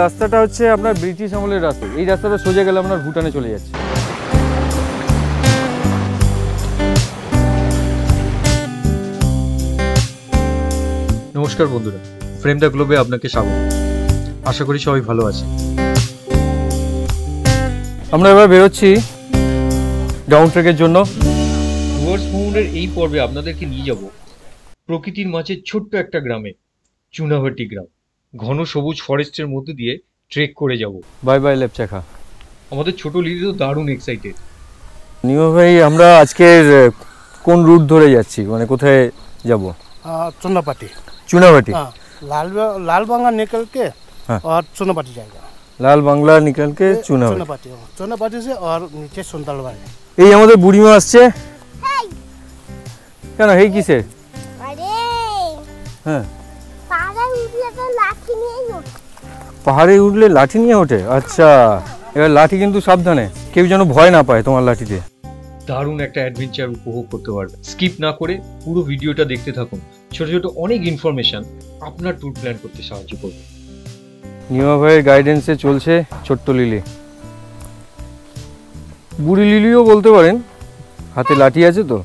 রাস্তাটা হচ্ছে আপনার ব্রিটিশ আমলের রাস্তা। এই রাস্তাটা সোজা গেলে আপনার ভুটানে চলে যাচ্ছে। নমস্কার বন্ধুরা, ফ্রেম দ্য গ্লোবে আপনাকে স্বাগত। আশা করি সবাই ভালো আছে। আমরা এবার বেরোচ্ছি ডাউন ট্রেকের জন্য। ডুয়ার্স ভ্রমণের এই পর্বে আপনাদেরকে নিয়ে যাব প্রকৃতির মাঝে ছোট্ট একটা গ্রামে, চুনাভাটি গ্রাম। ঘন সবুজ ফরেস্টের মধ্যে দিয়ে ট্রেক করে যাব। Bye bye Lepchakha. আমাদের ছোট লিলি তো দারুণ এক্সাইটেড। নিউ ভাই, আমরা আজকের কোন রুট ধরে যাচ্ছি, মানে কোথায় যাব? चुनाभाटी। चुनाभाटी, लाल बांग्ला निकल के और चुनाभाटी जाएगा। लाल बांग्ला निकल के चुनाभाटी, चुनाभाटी से और नीचे सुंदरबाड़ी। এই আমাদের বুড়িমা আসছে। কেন এই কিসের? আরে হ্যাঁ, পাহাড়ে উঠলে তো লাঠি নিয়ে ওঠে। পাহাড়ে উঠলে লাঠি নিয়ে ওঠে? আচ্ছা, এবার লাঠি কিন্তু সাবধানে, কেউ যেন ভয় না পায় তোমার লাঠিতে। দারুণ একটা অ্যাডভেঞ্চার উপভোগ করতে পারবে। স্কিপ না করে পুরো ভিডিওটা দেখতে থাকুন। ছোট ছোট অনেক ইনফরমেশন আপনার ট্যুর প্ল্যান করতে সাহায্য করবে। নিমা ভাইয়ের গাইডেন্সে চলছে ছোট্ট লিলি, বুড়ি লিলিও বলতে পারেন, হাতে লাঠি আছে তো।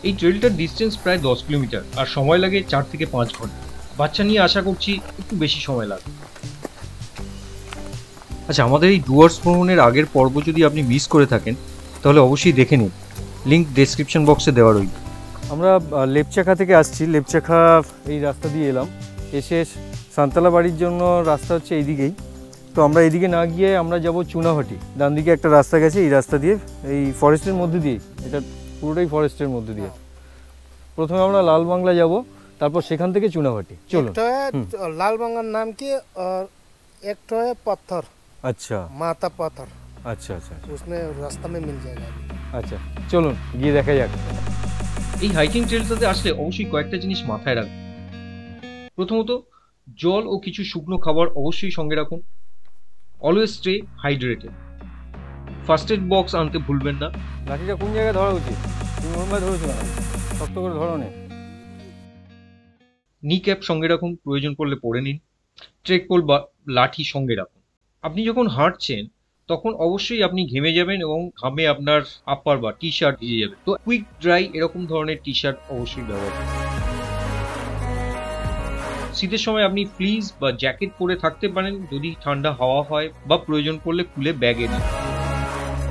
এই ট্রেলটার ডিস্টেন্স প্রায় 10 কিলোমিটার আর সময় লাগে 4 থেকে 5 ঘন্টা। বাচ্চা নিয়ে আশা করছি একটু বেশি সময় লাগবে। আচ্ছা, আমাদের এই ডুয়ার্স ভ্রমণের আগের পর্ব যদি আপনি মিস করে থাকেন তাহলে অবশ্যই দেখে নিন, লিঙ্ক ডেসক্রিপশন বক্সে দেওয়া রইল। আমরা লেপচাখা থেকে আসছি। লেপচাখা এই রাস্তা দিয়ে এলাম, এসে সান্তালা বাড়ির জন্য রাস্তা হচ্ছে এইদিকেই। তো আমরা এইদিকে না গিয়ে আমরা যাব চুনাভাটি। ডান দিকে একটা রাস্তা গেছে, এই রাস্তা দিয়ে, এই ফরেস্টের মধ্যে দিয়ে, এটা পুরোটাই ফরেস্টের মধ্যে দিয়ে। প্রথমে আমরা লাল বাংলা যাব, তারপর সেখান থেকে চুনাভাটি। চলুন। लाल बांग्ला नाम की और एक तो है पत्थर। अच्छा, माता पत्थर। अच्छा अच्छा, उसमें रास्ता में मिल जाएगा। আচ্ছা চলুন গিয়ে দেখা যাক। এই হাইকিং ট্রেলটাতে আসলে অবশ্যই কয়েকটা জিনিস মাথায় রাখবেন। প্রথমত, জল ও কিছু শুকনো খাবার অবশ্যই সঙ্গে রাখুন। Always stay hydrated. First aid box আনতে ভুলবেন না। লাঠিটা কোন জায়গায় ধরা উচিত? তুমি ওরকম ধরেছো না, শক্ত করে ধরো নে। নি ক্যাপ সঙ্গে রাখুন, প্রয়োজন পড়লে পরে নিন। ট্রেক পোল বা লাঠি সঙ্গে রাখুন। আপনি যখন হাঁটছেন তখন অবশ্যই আপনি ঘেমে যাবেন এবং ঘামে আপনার আপার বা টি শার্ট ভিজে যাবে। তো কুইক ড্রাই এরকম ধরনের টি শার্ট অবশ্যই ব্যবহার করুন। শীতের সময় আপনি ফ্লিজ বা জ্যাকেট পরে থাকতে পারেন যদি ঠান্ডা হাওয়া হয়, বা প্রয়োজন পড়লে খুলে ব্যাগে নিন।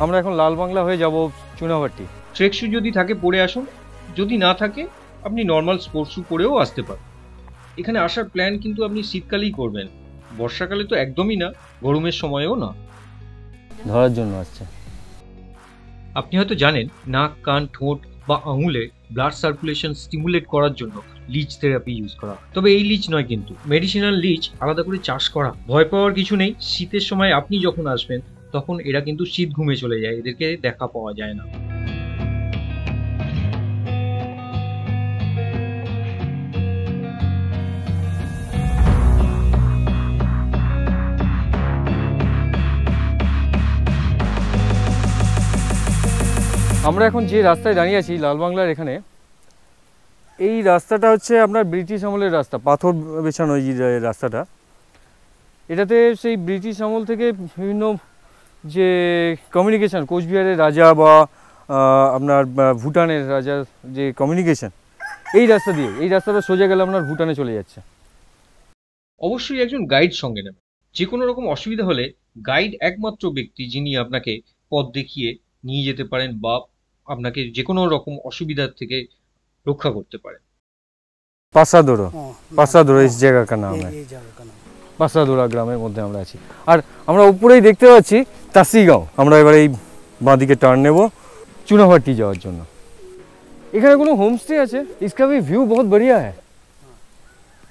আমরা এখন লাল বাংলা হয়ে যাব চুনাভাটি। ট্রেক শু যদি থাকে পরে আসুন, যদি না থাকে আপনি নর্মাল স্পোর্টস শু পরেও আসতে পারেন। এখানে আসার প্ল্যান কিন্তু আপনি শীতকালেই করবেন, বর্ষাকালে তো একদমই না, গরমের সময়ও না। ধরার জন্য আসছে। আপনি হয়তো জানেন, নাক, কান, ঠোঁট বা আঙুলে ব্লাড সার্কুলেশন স্টিমুলেট করার জন্য লিচ থেরাপি ইউজ করা হয়। তবে এই লিচ নয়, কিন্তু মেডিসিনাল লিচ আলাদা করে চাষ করা। ভয় পাওয়ার কিছু নেই। শীতের সময় আপনি যখন আসবেন তখন এরা কিন্তু শীত ঘুমে চলে যায়, এদেরকে দেখা পাওয়া যায় না। আমরা এখন যে রাস্তায় দাঁড়িয়ে আছি লাল বাংলার এখানে, এই রাস্তাটা হচ্ছে আপনার ব্রিটিশ আমলের রাস্তা, পাথর বেছানো এই রাস্তাটা। এটাতে সেই ব্রিটিশ আমল থেকে বিভিন্ন যে কমিউনিকেশান, কোচবিহারের রাজা বা আপনার ভুটানের রাজার যে কমিউনিকেশান, এই রাস্তা দিয়ে, এই রাস্তাটা সোজা গেলে আপনার ভুটানে চলে যাচ্ছে। অবশ্যই একজন গাইড সঙ্গে নেবেন। যে কোনো রকম অসুবিধা হলে গাইড একমাত্র ব্যক্তি যিনি আপনাকে পথ দেখিয়ে নিয়ে যেতে পারেন বা আপনাকে যে কোনো রকম অসুবিধার থেকে রক্ষা করতে পারে। পাসাদোরা, পাসাদোরা এই জায়গা কা নাম है। পাসাদোরা গ্রামের মধ্যে আমরা আছি। আর আমরা উপরেই দেখতে পাচ্ছি তাসিগাঁও। আমরা এবার এই বাঁদিকে টার্ন নেব চুনাভাটি যাওয়ার জন্য। এখানে কোনো হোমস্টে আছে। इसका भी व्यू बहुत बढ़िया है।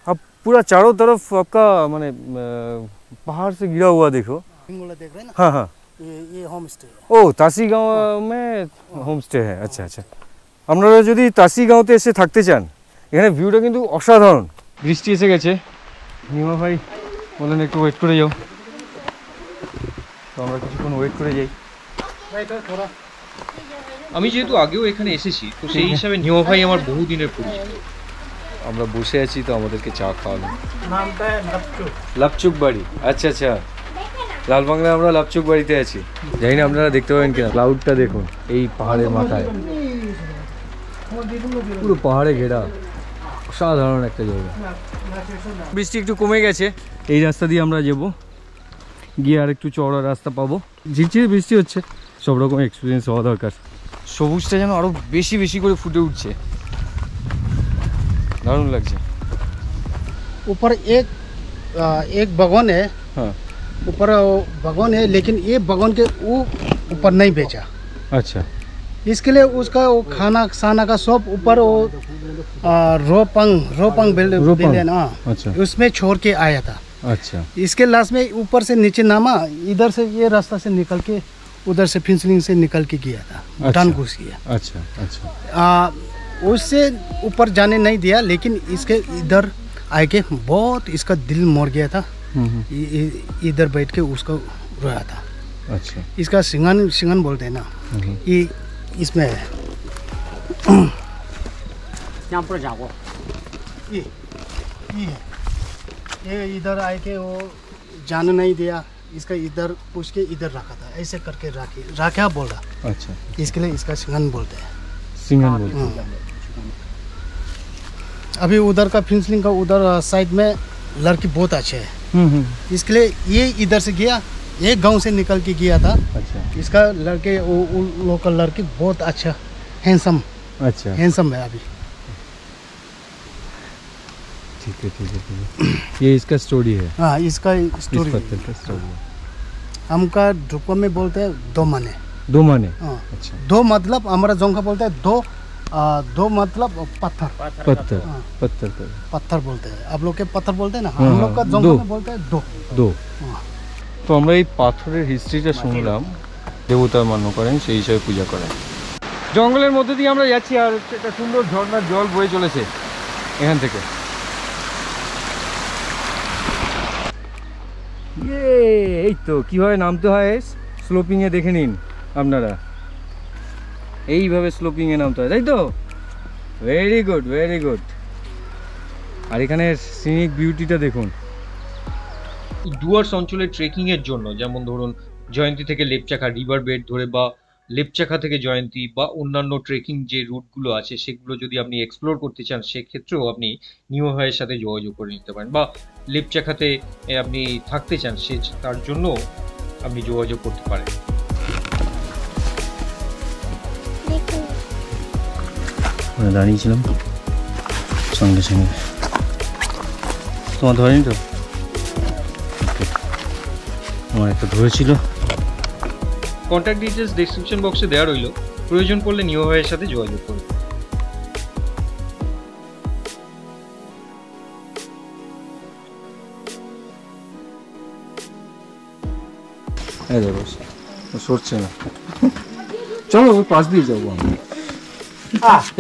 अब पूरा चारों तरफ आपका माने पहाड़ से घिरा हुआ देखो। देख रहे हैं ना? हाँ हाँ, ये होम स्टे। ও তাসিগাঁও में হোমস্টে है। আচ্ছা আচ্ছা, আপনারা যদি তাসিগাঁওতে এসে থাকতে চান, এখানে ভিউটা কিন্তু অসাধারণ। বৃষ্টি এসে গেছে। নিমা ভাই বলেন একটু ওয়েট করে যাও, তো আমরা কিছুক্ষণ ওয়েট করে যাই। আমি যেহেতু আগেও এখানে এসেছি, তো সেই হিসাবে নিমা ভাই আমার বহুদিনের পরিচিত। আমরা বসে আছি, তো আমাদেরকে চা খাওয়ালো। नामটা लपचू। লাপচুক বাড়ি, আচ্ছা আচ্ছা, লাল বাংলায় আমরা লাপচুক বাড়িতে আছি। জানি না আপনারা দেখতে পাবেন কিনা, ক্লাউডটা দেখুন এই পাহাড়ের মাথায়, পুরো পাহাড়ে ঘেরা, অসাধারণ একটা জায়গা। বৃষ্টি একটু কমে গেছে, এই রাস্তা দিয়ে আমরা যাবো, গিয়ে আর একটু চওড়া রাস্তা পাবো। ঝিরঝিরে বৃষ্টি হচ্ছে, সব রকম এক্সপিরিয়েন্স হওয়া দরকার। সবুজটা যেন আরো বেশি বেশি করে ফুটে উঠছে, দারুণ লাগছে। ऊपर एक भगवान है, हाँ ऊपर भगवान है, लेकिन ये भगवान के वो ऊपर नहीं बेचा। अच्छा, इसके लिए उसका वो खाना का सब ऊपर वो रोपंग बिल्डिंग ना, अच्छा उसमें छोड़ के आया था। अच्छा इसके लास्ट में ऊपर से नीचे नामा, इधर से ये रास्ता से निकल के उधर से फिंसलिंग से निकल के गया था, भूटान घुस गया। अच्छा अच्छा उससे ऊपर जाने नहीं दिया, लेकिन इसके इधर आके बहुत इसका दिल मर गया था। इधर बैठ के उसका रोया था। अच्छा इसका सिंगन बोलते हैं ना, ये इसमें है। यहाँ पर जाओ, ये है। ये इधर आके वो जाने नहीं दिया, इसका इधर पूछ के इधर रखा था, ऐसे करके राखा बोल रहा। अच्छा, इसके लिए इसका सिंगन बोलते हैं। सिंगन बोलते हैं। अभी उधर का फिंसलिंग का उधर साइड में लड़की बहुत अच्छे है, इसके लिए ये इधर से गया, एक गांव से निकल के गया था। अच्छा इसका लड़के वो लोकल लड़की बहुत अच्छा हैंडसम अच्छा, है अभी। ठीक है ठीक है ठीक है, ये इसका स्टोरी है, हाँ, इसका इस स्टोरी पत्थर का स्टोरी है। हमका ध्रुपम में बोलते हैं दो माने। दो माने, हाँ, अच्छा, दो मतलब हमारा जोंका बोलते हैं दो मतलब पत्थर। पत्थर हाँ। पत्थर पर पत्थर बोलते हैं, आप लोग के पत्थर बोलते हैं ना, हाँ, हम लोग का हाँ, जोंका दो। में बोलते हैं दो। দো। हाँ। তো আমরা এই পাথরের হিস্ট্রিটা শুনলাম, দেবতা মান্য করেন, সেই হিসাবে পূজা করেন। জঙ্গলের মধ্যে দিয়ে আমরা যাচ্ছি, আর একটা সুন্দর ঝর্ণার জল বয়ে চলেছে এখান থেকে। এই তো কিভাবে নামতে হয় স্লোপিংয়ে দেখে নিন আপনারা, এইভাবে স্লোপিংয়ে নামতে হয়, তাই তো? Very good very good. আর এখানে সিনিক বিউটিটা দেখুন। ডুয়ার্স অঞ্চলে ট্রেকিং এর জন্য, যেমন ধরুন জয়ন্তী থেকে লেপচাখা রিভার বেড ধরে, বা লেপচাখা থেকে জয়ন্তী, বা অন্যান্য ট্রেকিং যে রুটগুলো আছে সেগুলো যদি আপনি এক্সপ্লোর করতে চান, সেক্ষেত্রেও আপনি নিউহাইয়ের সাথে যোগাযোগ করে নিতে পারেন, বা লেপচাখাতে আপনি থাকতে চান তার জন্য আপনি যোগাযোগ করতে পারেন। দাঁড়িয়েছিলাম সঙ্গে সঙ্গে, তোমার ধরেনি তো? আমার একটা ধরেছিল। কন্ট্যাক্ট ডিটেলস ডেসক্রিপশন বক্সে দেওয়া রইল, প্রয়োজন পড়লে নিউহাইয়ের সাথে যোগাযোগ করুন। হ্যাঁ দেখো সরছে না, চলো ওই পাশ দিয়ে যাবো আমরা।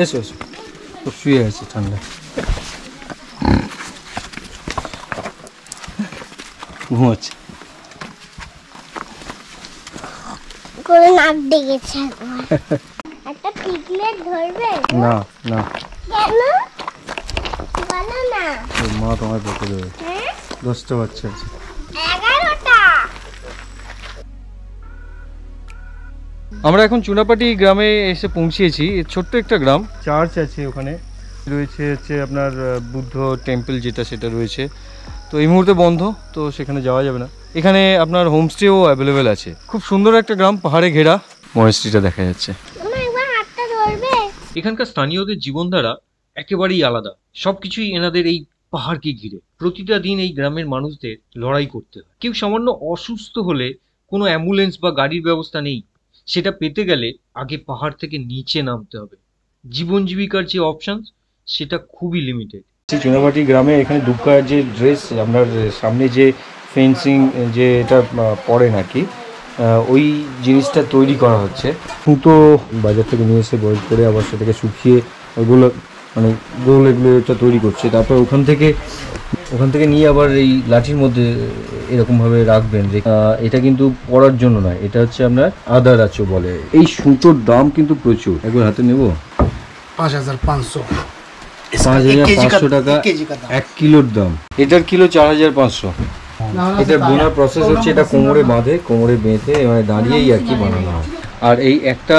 এসো এসো, তো শুয়ে আছে ঠান্ডা, ঘুমাচ্ছে। করে নাক ডেকেছে একটা পিগলেট ধরবে না না, কেন বলো না। ওর মা তোমার বকে দেবে। হ্যাঁ 10টা বাচ্চা আছে। 11টা। আমরা এখন চুনাপাটি গ্রামে এসে পৌঁছিয়েছি। ছোট্ট একটা গ্রাম, চার্চ আছে ওখানে, রয়েছে হচ্ছে আপনার বুদ্ধ টেম্পল যেটা সেটা রয়েছে। তো এই মুহূর্তে বন্ধ, তো সেখানে যাওয়া যাবে না। এখানে আপনার হোমস্টেও অ্যাভেলেবেল আছে। খুব সুন্দর একটা গ্রাম, পাহাড়ে ঘেরা, মনেস্ট্রিটা দেখা যাচ্ছে। তুমি একবার হাতটা ধরবে। এখানকার স্থানীয়দের জীবনধারা একেবারেই আলাদা, সবকিছুই এনাদের এই পাহাড়কে ঘিরে। প্রতিটা দিন এই গ্রামের মানুষদের লড়াই করতে হয়। কেউ সামান্য অসুস্থ হলে কোনো অ্যাম্বুলেন্স বা গাড়ির ব্যবস্থা নেই, সেটা পেতে গেলে আগে পাহাড় থেকে নিচে নামতে হবে। জীবন জীবিকার যে অপশন সেটা খুবই লিমিটেড। চুনাপাটি গ্রামে এখানে দুর্গার যে ড্রেস, আপনার সামনে যে ফেন্সিং যে এটা পড়েন আর কি, ওই জিনিসটা তৈরি করা হচ্ছে। সুতো বাজার থেকে নিয়ে এসে বয়েল করে আবার সেটাকে শুকিয়ে ওইগুলো মানে গোল এগুলো এটা তৈরি করছে। তারপর ওখান থেকে নিয়ে আবার এই লাঠির মধ্যে এরকমভাবে রাখবেন। এটা কিন্তু পরার জন্য নয়, এটা হচ্ছে আপনার আদার আচো বলে। এই সুতোর দাম কিন্তু প্রচুর। একবার হাতে নেব, 5500। इसका 5,500 টাকা 1 केजी का दाम 1 কিলোর দাম। এটার কিলো 4,500। এটা বোনার প্রসেস হচ্ছে, এটা কোমরে বাঁধে, কোমরে বেঁধে মানে দাঁড়িয়েই আর কি বানানো হয়। আর এই একটা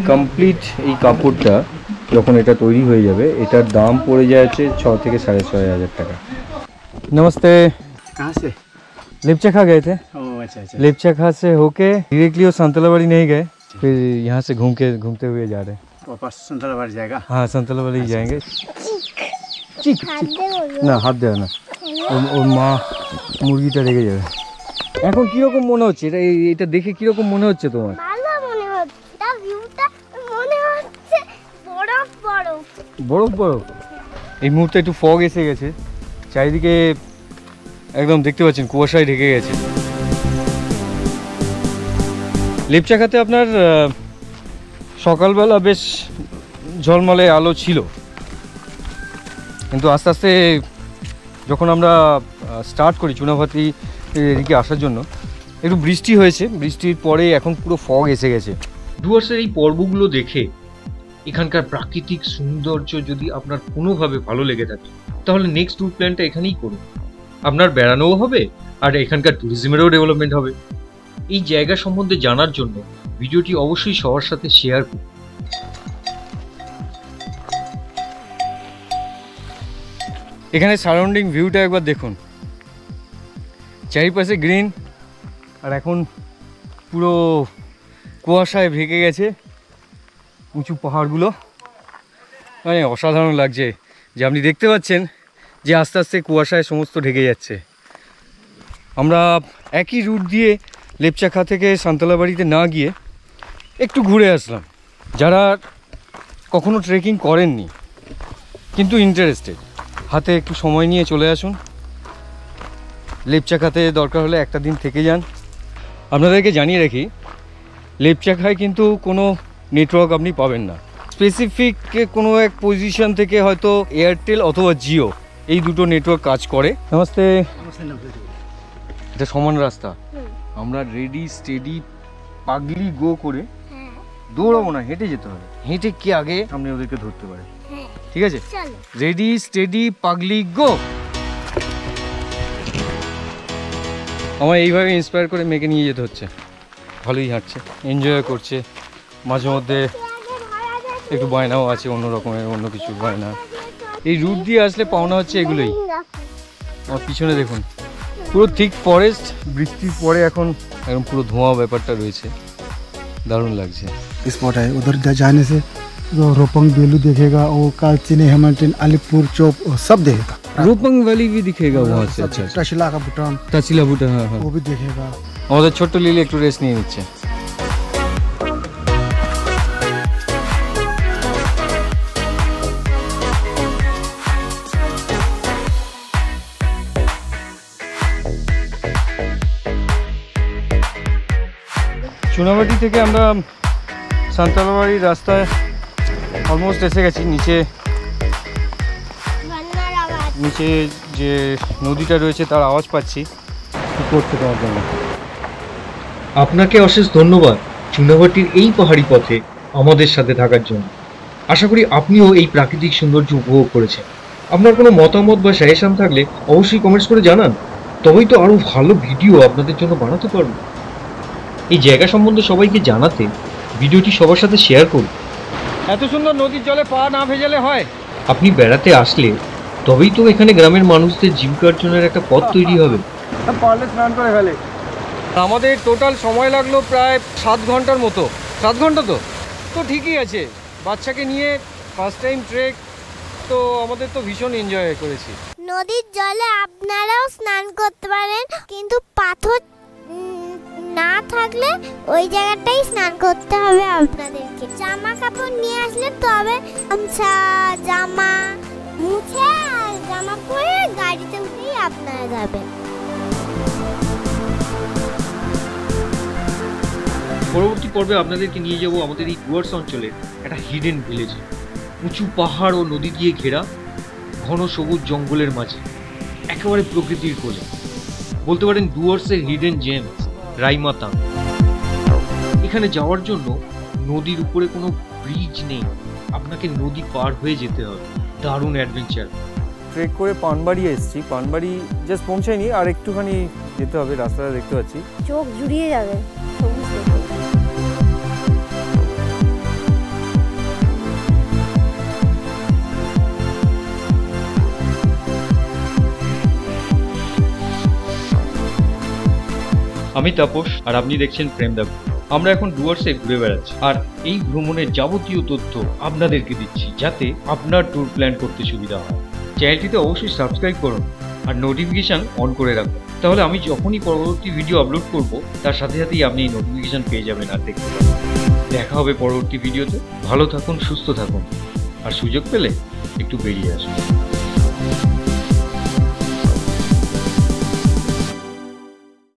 কমপ্লিট এই কাপড়টা যখন এটা তৈরি হয়ে যাবে, এটার দাম পড়ে যায় হচ্ছে 6 থেকে 6,500 টাকা। नमस्ते, कहाँ से? लेपचखा गए थे। अच्छा अच्छा। लेपचखा से होके डायरेक्टली वो संतलाबाड़ी नहीं गए, फिर यहाँ से घूमते हुए जा रहे हैं। वापस संतलाबाड़ी जाएगा? हाँ, संतलाबाड़ी जाएंगे। চিক হাত দিয়ে বলবো। না, হাত দেয় না, ওর মা মুরগিটা রেগে যাবে। এখন কিরকম মনে হচ্ছে এটা দেখে, কিরকম মনে হচ্ছে তোমার? ভালো মনে হচ্ছে, তা ভিউটা মনে হচ্ছে বরফ বরফ। বরফ বরফ। এই মুহূর্তে একটু ফগ এসে গেছে, চারিদিকে একদম দেখতে পাচ্ছেন কুয়াশায় ঢেকে গেছে। লেপচাখাতে আপনার সকালবেলা বেশ ঝলমলে আলো ছিল, কিন্তু আস্তে আস্তে যখন আমরা স্টার্ট করি চুনাভাতি এদিকে আসার জন্য, একটু বৃষ্টি হয়েছে, বৃষ্টির পরে এখন পুরো ফগ এসে গেছে। ডুয়ার্সের এই পর্বগুলো দেখে এখানকার প্রাকৃতিক সৌন্দর্য যদি আপনার কোনোভাবে ভালো লেগে থাকে, তাহলে নেক্সট ট্যুর প্ল্যানটা এখানেই করুন। আপনার বেড়ানোও হবে আর এখানকার ট্যুরিজমেরও ডেভেলপমেন্ট হবে। এই জায়গা সম্বন্ধে জানার জন্য ভিডিওটি অবশ্যই সবার সাথে শেয়ার করুন। এখানে সারাউন্ডিং ভিউটা একবার দেখুন, চারিপাশে গ্রিন, আর এখন পুরো কুয়াশায় ঢেকে গেছে উঁচু পাহাড়গুলো, মানে অসাধারণ লাগছে। যে আপনি দেখতে পাচ্ছেন যে আস্তে আস্তে কুয়াশায় সমস্ত ঢেকে যাচ্ছে। আমরা একই রুট দিয়ে লেপচাখা থেকে সান্তলাবাড়িতে না গিয়ে একটু ঘুরে আসলাম। যারা কখনো ট্রেকিং করেননি কিন্তু ইন্টারেস্টেড, হাতে একটু সময় নিয়ে চলে আসুন। লেপচাখাতে দরকার হলে একটা দিন থেকে যান। আপনাদেরকে জানিয়ে রাখি, লেপচাখায় কিন্তু কোনো নেটওয়ার্ক আপনি পাবেন না। স্পেসিফিক কোনো এক পজিশন থেকে হয়তো এয়ারটেল অথবা জিও, এই দুটো নেটওয়ার্ক কাজ করে। নমস্তে। এটা সমান রাস্তা, আমরা রেডি স্টেডি পাগলি গো করে দৌড়াবো না, হেঁটে যেতে হবে। হেঁটে কি আগে সামনে ওদেরকে ধরতে পারে, ঠিক আছে? চলো। রেডি স্টেডি পাগলি গো। আমার এইভাবে ইন্সপায়ার করে মেয়েকে নিয়ে যেতে হচ্ছে। ভালোই হাঁটছে, এনজয় করছে, মাঝে মধ্যে একটু বায়নাও আছে, অন্য রকমের অন্য কিছু বায়না। এই রুট দিয়ে আসলে পাওনা হচ্ছে এগুলোই। আমার পিছনে দেখুন পুরো থিক ফরেস্ট, বৃষ্টির পরে এখন একদম পুরো ধোঁয়া ব্যাপারটা রয়েছে, দারুণ লাগছে। स्पॉट है उधर जाने से जो रोपंग बेलू देखेगा और कालचिनी हेमंटिन अलीपुर चौक सब देखेगा। রূপং ভ্যালি भी दिखेगा वहाँ से। अच्छा, टशिला का भूटान তাচিলা ভুটা, হ্যাঁ হ্যাঁ। वो भी देखेगा। আমাদের ছোট্ট লিলি একটু রেস্ট নিয়ে নিচ্ছে। চুনাবাটি থেকে আমরা সান্তালাবাড়ির রাস্তায় অলমোস্ট এসে গেছি। রান্নার আওয়াজ। নিচে যে নদীটা রয়েছে তার আওয়াজ পাচ্ছি করতে তোমার জন্য। আপনাকে অশেষ ধন্যবাদ চুনাভাটির এই পাহাড়ি পথে আমাদের সাথে থাকার জন্য। আশা করি আপনিও এই প্রাকৃতিক সৌন্দর্য উপভোগ করেছেন। আপনার কোনো মতামত বা সাজেশন থাকলে অবশ্যই কমেন্টস করে জানান, তবেই তো আরও ভালো ভিডিও আপনাদের জন্য বানাতে পারবো। এই জায়গা সম্বন্ধে সবাইকে জানাতে ভিডিওটি সবার সাথে শেয়ার করুন। এত সুন্দর নদীর জলে পা না ভেজালে হয়? আপনি বেড়াতে আসলে তবেই তো এখানে গ্রামের মানুষদের জীবিকার্জনের একটা পথ তৈরি হবে। পারলে স্নান করে ফেলে। আমাদের টোটাল সময় লাগলো প্রায় 7 ঘন্টার মতো। 7 ঘন্টা তো ঠিকই আছে। বাচ্চাকে নিয়ে ফার্স্ট টাইম ট্রেক, তো আমাদের তো ভীষণ এনজয় করেছি। নদীর জলে আপনারাও স্নান করতে পারেন, কিন্তু পাথর না থাকলে ওই জায়গাটাই স্নান করতে হবে আপনাদেরকে। জামা কাপড় নিয়ে আসলে তবে গামছা জামা মুছে আর জামা পরে গাড়িতে উঠেই আপনারা যাবেন। পরবর্তী পর্বে আপনাদেরকে নিয়ে যাব আমাদের এই ডুয়ার্স অঞ্চলের একটা হিডেন ভিলেজে। উঁচু পাহাড় ও নদী দিয়ে ঘেরা, ঘন সবুজ জঙ্গলের মাঝে, একেবারে প্রকৃতির কোলে। বলতে পারেন ডুয়ার্সের হিডেন জেম রাইমাতা। এখানে যাওয়ার জন্য নদীর উপরে কোনো ব্রিজ নেই, আপনাকে নদী পার হয়ে যেতে হবে। দারুণ অ্যাডভেঞ্চার। ট্রেক করে পানবাড়ি এসেছি, পানবাড়ি জাস্ট পৌঁছায়নি, আর একটুখানি যেতে হবে, রাস্তাটা দেখতে পাচ্ছি। চোখ জুড়িয়ে যাবে সবুজ দেখে। আমি তাপস, আর আপনি দেখছেন প্রেম দা। আমরা এখন ডুয়ার্সে ঘুরে বেড়াচ্ছি, আর এই ভ্রমণের যাবতীয় তথ্য আপনাদেরকে দিচ্ছি যাতে আপনার ট্যুর প্ল্যান করতে সুবিধা হয়। চ্যানেলটিতে অবশ্যই সাবস্ক্রাইব করুন আর নোটিফিকেশান অন করে রাখুন, তাহলে আমি যখনই পরবর্তী ভিডিও আপলোড করব তার সাথে সাথেই আপনি এই নোটিফিকেশান পেয়ে যাবেন আর দেখতে পাবেন। দেখা হবে পরবর্তী ভিডিওতে। ভালো থাকুন, সুস্থ থাকুন, আর সুযোগ পেলে একটু বেরিয়ে আসুন।